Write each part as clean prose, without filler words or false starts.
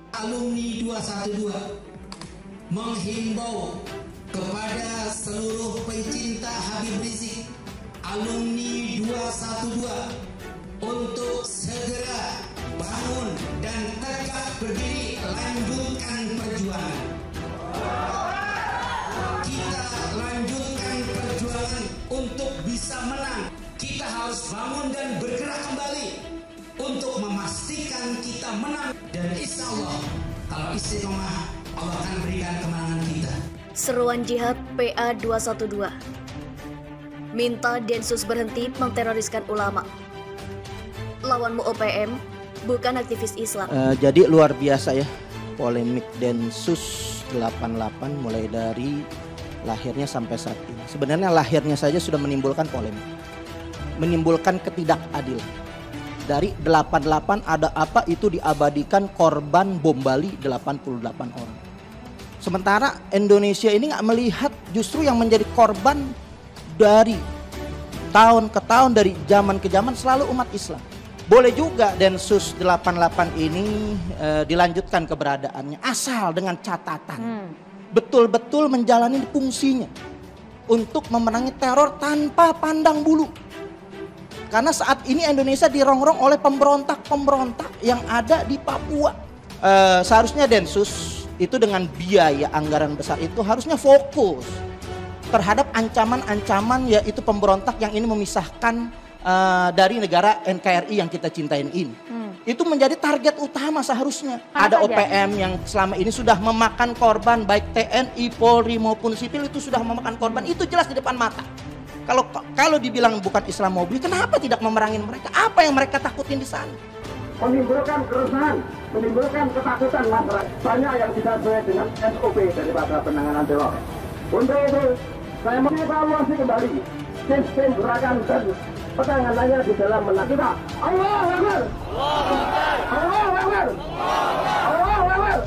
Alumni 212 menghimbau kepada seluruh pencinta Habib Rizik, alumni 212, untuk segera bangun dan tegak berdiri, lanjutkan perjuangan. Kita lanjutkan perjuangan untuk bisa menang. Kita harus bangun dan bergerak kembali untuk memastikan kita menang. Dan insya Allah, kalau istiqomah, Allah akan berikan kemenangan kita. Seruan jihad PA 212 minta Densus berhenti menteroriskan ulama. Lawanmu OPM, bukan aktivis Islam. Jadi luar biasa ya polemik Densus 88 mulai dari lahirnya sampai saat ini. Sebenarnya lahirnya saja sudah menimbulkan polemik, menimbulkan ketidakadilan. Dari 88 ada apa itu diabadikan korban bom Bali 88 orang. Sementara Indonesia ini nggak melihat justru yang menjadi korban dari tahun ke tahun, dari zaman ke zaman selalu umat Islam. Boleh juga Densus 88 ini dilanjutkan keberadaannya asal dengan catatan betul-betul menjalani fungsinya untuk memerangi teror tanpa pandang bulu. Karena saat ini Indonesia dirongrong oleh pemberontak-pemberontak yang ada di Papua. Seharusnya Densus itu dengan biaya anggaran besar itu harusnya fokus terhadap ancaman-ancaman yaitu pemberontak yang ini memisahkan dari negara NKRI yang kita cintain ini. Itu menjadi target utama seharusnya. Ada OPM yang selama ini sudah memakan korban, baik TNI, Polri maupun sipil itu sudah memakan korban. Itu jelas di depan mata. Kalau dibilang bukan Islamophobia, kenapa tidak memerangi mereka? Apa yang mereka takutin di sana? Menimbulkan keresahan, menimbulkan ketakutan masyarakat. Banyak yang tidak sesuai dengan SOP daripada penanganan teror. Untuk itu, saya mengevaluasi kembali sistem gerakan dan penanganannya di dalam menang kita. Allahu Akbar. Allahu Akbar. Allahu Akbar.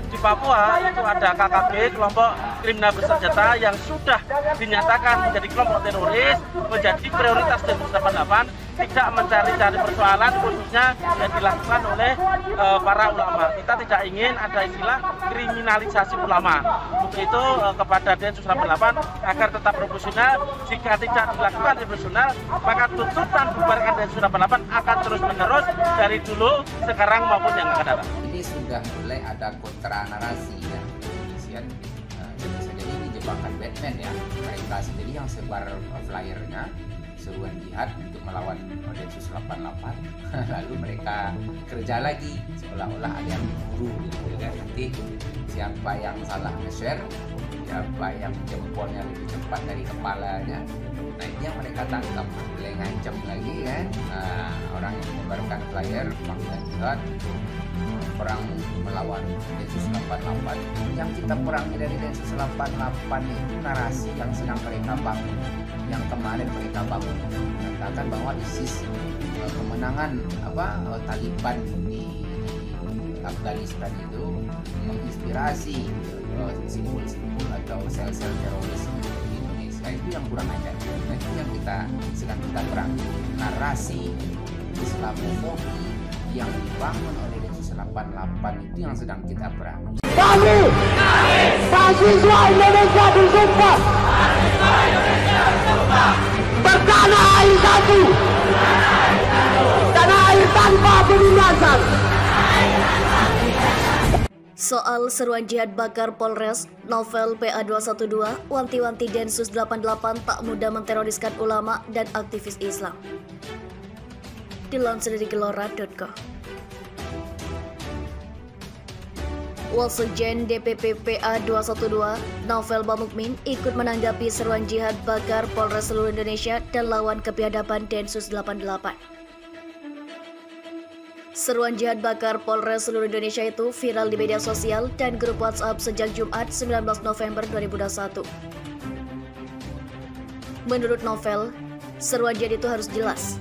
Di Papua itu ada KKB, kelompok kriminal bersenjata yang sudah dinyatakan menjadi kelompok teroris, menjadi prioritas Densus 88, tidak mencari-cari persoalan khususnya yang dilakukan oleh para ulama. Kita tidak ingin ada istilah kriminalisasi ulama. Untuk itu kepada Densus 88 agar tetap profesional. Jika tidak dilakukan profesional, maka tuntutan bubarkan Densus 88 akan terus menerus dari dulu, sekarang maupun yang akan datang. Ini sudah mulai ada kontra narasi ya. Bisa jadi ini jebakan Batman ya. Mereka sendiri yang sebar flyernya seruan jihad untuk melawan Densus 88 lalu mereka kerja lagi seolah-olah ada yang buru gitu kan. Nanti siapa yang salah nge-share, siapa yang jempolnya lebih cepat dari kepalanya, nah ini yang mereka tangkap. Mulai ngancam lagi kan, orang yang menyebarkan flyer panggilan jihad perang melawan Densus 88. Yang kita perangi dari Densus 88 itu narasi yang sedang mereka bangun, yang kemarin mereka bangun, mengatakan bahwa ISIS kemenangan Taliban di Afghanistan itu menginspirasi simbol-simbol atau sel-sel teroris di Indonesia. Itu yang kurang ajar. Nah, itu yang sedang kita perangi, narasi Islamofobi yang dibangun oleh Densus 88 itu yang sedang kita perangi. Kami mahasiswa Indonesia bersumpah bertanah air satu, tanah air tanpa penindasan. Soal seruan jihad bakar Polres, novel PA 212, wanti-wanti Densus 88 tak mudah menteroriskan ulama dan aktivis Islam. Dilansir dari gelora.co. Wasekjen DPP PA 212, Novel Bamukmin, ikut menanggapi seruan jihad bakar Polres seluruh Indonesia dan lawan kebiadaban Densus 88. Seruan jihad bakar Polres seluruh Indonesia itu viral di media sosial dan grup WhatsApp sejak Jumat 19 November 2021. Menurut Novel, seruan jihad itu harus jelas.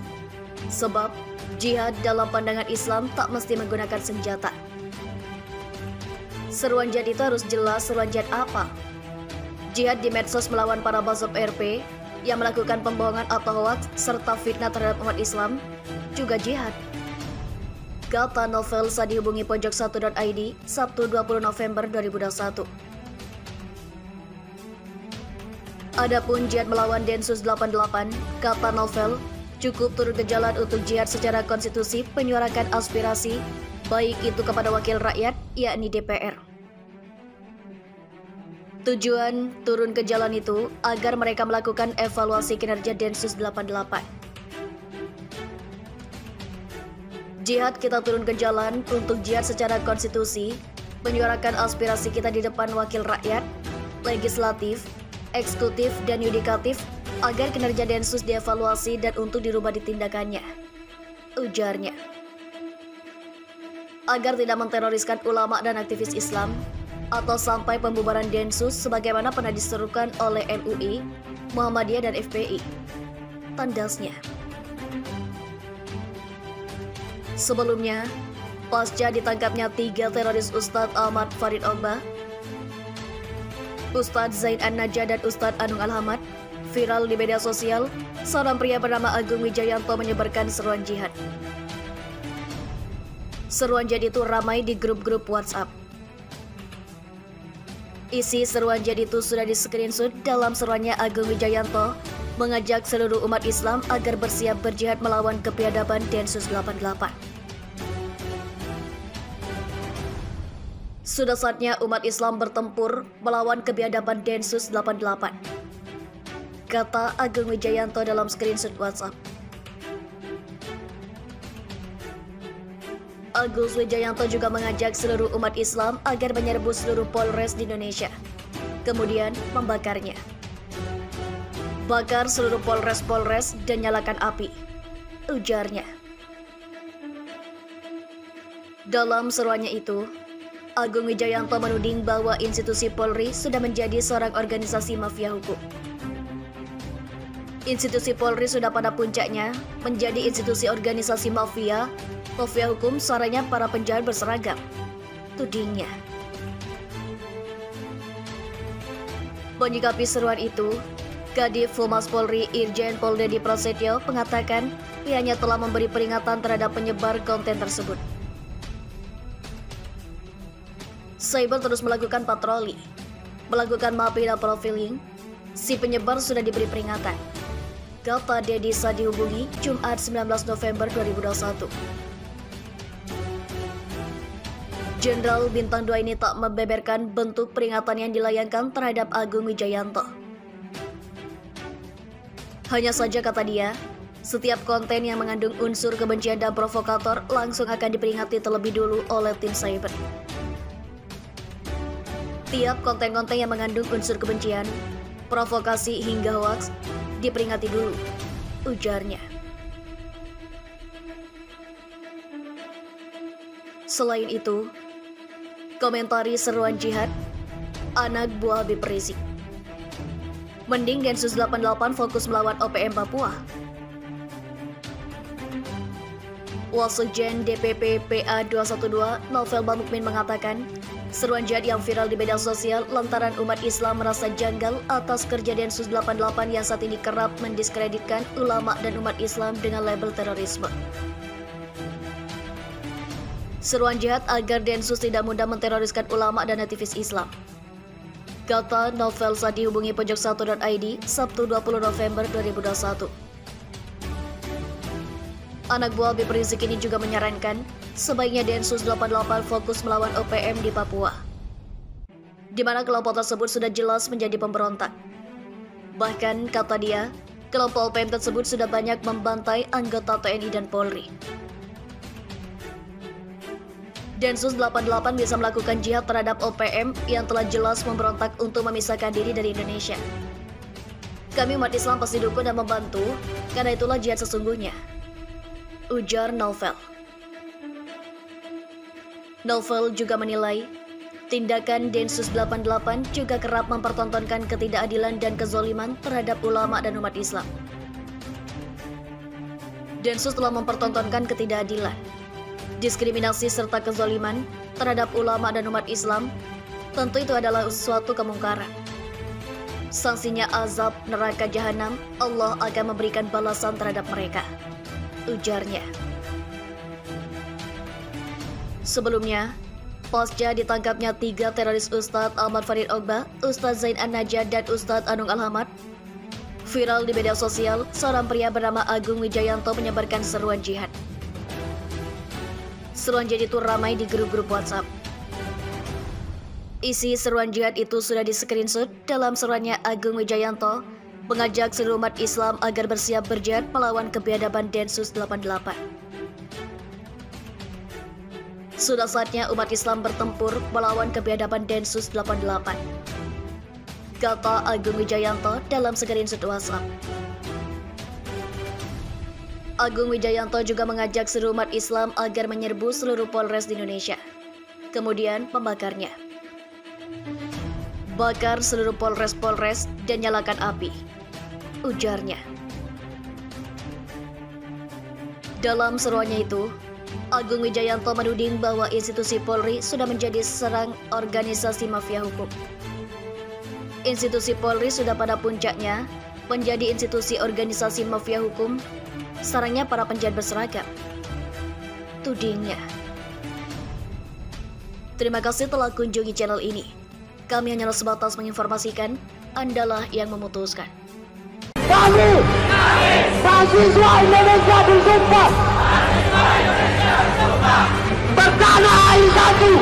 Sebab, jihad dalam pandangan Islam tak mesti menggunakan senjata. Seruan jihad itu harus jelas seruan jihad apa. Jihad di medsos melawan para bazab RP yang melakukan pembohongan atau hoaks serta fitnah terhadap umat Islam juga jihad. kata Novel saat dihubungi pojok1.id Sabtu 20 November 2021. Adapun jihad melawan Densus 88, kata Novel, cukup turun ke jalan untuk jihad secara konstitusi menyuarakan aspirasi, baik itu kepada wakil rakyat, yakni DPR. Tujuan turun ke jalan itu agar mereka melakukan evaluasi kinerja Densus 88. Jihad kita turun ke jalan untuk jihad secara konstitusi, menyuarakan aspirasi kita di depan wakil rakyat, legislatif, eksekutif, dan yudikatif agar kinerja Densus dievaluasi dan untuk dirubah ditindakannya, ujarnya. Agar tidak menteroriskan ulama dan aktivis Islam, atau sampai pembubaran Densus sebagaimana pernah diserukan oleh MUI, Muhammadiyah, dan FPI, tandasnya. Sebelumnya, pasca ditangkapnya 3 teroris Ustadz Ahmad Farid Ogbah, Ustadz Zain An-Najah, dan Ustadz Anung Al-Hamad, viral di media sosial, seorang pria bernama Agung Wijayanto menyebarkan seruan jihad. Seruan jihad itu ramai di grup-grup WhatsApp. Isi seruan jihad itu sudah di-screenshot. Dalam seruannya, Agung Wijayanto mengajak seluruh umat Islam agar bersiap berjihad melawan kebiadaban Densus 88. Sudah saatnya umat Islam bertempur melawan kebiadaban Densus 88, kata Agung Wijayanto dalam screenshot WhatsApp. Agus Wijayanto juga mengajak seluruh umat Islam agar menyerbu seluruh Polres di Indonesia, kemudian membakarnya. Bakar seluruh Polres dan nyalakan api, ujarnya. Dalam seruannya itu, Agung Wijayanto menuding bahwa institusi Polri sudah menjadi seorang organisasi mafia hukum. Institusi Polri sudah pada puncaknya menjadi institusi organisasi mafia hukum, suaranya para penjahat berseragam, tudingnya. Menyikapi seruan itu, Kadif Humas Polri Irjen Pol Dedi Prasetyo mengatakan pihaknya telah memberi peringatan terhadap penyebar konten tersebut. Cyber terus melakukan patroli, melakukan mapping dan profiling. Si penyebar sudah diberi peringatan, kata Dedi saat dihubungi Jumat 19 November 2021. Jenderal Bintang 2 ini tak membeberkan bentuk peringatan yang dilayangkan terhadap Agung Wijayanto. Hanya saja, kata dia, setiap konten yang mengandung unsur kebencian dan provokator langsung akan diperingati terlebih dulu oleh tim cyber. Tiap konten-konten yang mengandung unsur kebencian, provokasi hingga hoaks diperingati dulu, ujarnya. Selain itu, komentari seruan jihad, anak buah Habib Rizik. Mending Densus 88 fokus melawan OPM Papua. Wasekjen DPP PA 212 Novel Bamukmin mengatakan, seruan jihad yang viral di media sosial lantaran umat Islam merasa janggal atas kerja Densus 88 yang saat ini kerap mendiskreditkan ulama dan umat Islam dengan label terorisme. Seruan jihad agar Densus tidak mudah menteroriskan ulama dan aktivis Islam, kata Novel saat dihubungi pojok1.id Sabtu 20 November 2021. Anak buah Habib Rizik ini juga menyarankan sebaiknya Densus 88 fokus melawan OPM di Papua, di mana kelompok tersebut sudah jelas menjadi pemberontak. Bahkan, kata dia, kelompok OPM tersebut sudah banyak membantai anggota TNI dan Polri. Densus 88 bisa melakukan jihad terhadap OPM yang telah jelas memberontak untuk memisahkan diri dari Indonesia. Kami umat Islam pasti dukung dan membantu, karena itulah jihad sesungguhnya, ujar Novel. Novel juga menilai, tindakan Densus 88 juga kerap mempertontonkan ketidakadilan dan kezoliman terhadap ulama dan umat Islam. Densus telah mempertontonkan ketidakadilan, diskriminasi serta kezoliman terhadap ulama dan umat Islam. Tentu itu adalah suatu kemungkaran. Sanksinya azab neraka jahanam, Allah akan memberikan balasan terhadap mereka, ujarnya. Sebelumnya, pasca ditangkapnya 3 teroris Ustadz Ahmad Farid Ogba, Ustadz Zain An-Najah, dan Ustadz Anung Alhamad, viral di media sosial, seorang pria bernama Agung Wijayanto menyebarkan seruan jihad. Seruan jihad itu ramai di grup-grup WhatsApp. Isi seruan jihad itu sudah di-screenshot. Dalam seruannya, Agung Wijayanto mengajak seluruh umat Islam agar bersiap berjihad melawan kebiadaban Densus 88. Sudah saatnya umat Islam bertempur melawan kebiadaban Densus 88, kata Agung Wijayanto dalam screenshot WhatsApp. Agung Wijayanto juga mengajak seluruh umat Islam agar menyerbu seluruh Polres di Indonesia, kemudian membakarnya. Bakar seluruh Polres-Polres dan nyalakan api, ujarnya. Dalam seruannya itu, Agung Wijayanto menuding bahwa institusi Polri sudah menjadi serang organisasi mafia hukum. Institusi Polri sudah pada puncaknya menjadi institusi organisasi mafia hukum, sarangnya para penjahat berseragam, tudingnya. Terima kasih telah kunjungi channel ini. Kami hanya sebatas menginformasikan, Andalah yang memutuskan. Kami, mahasiswa Indonesia bersumpah bertanah air satu,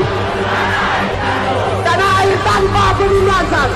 tanah air tanpa penindasan.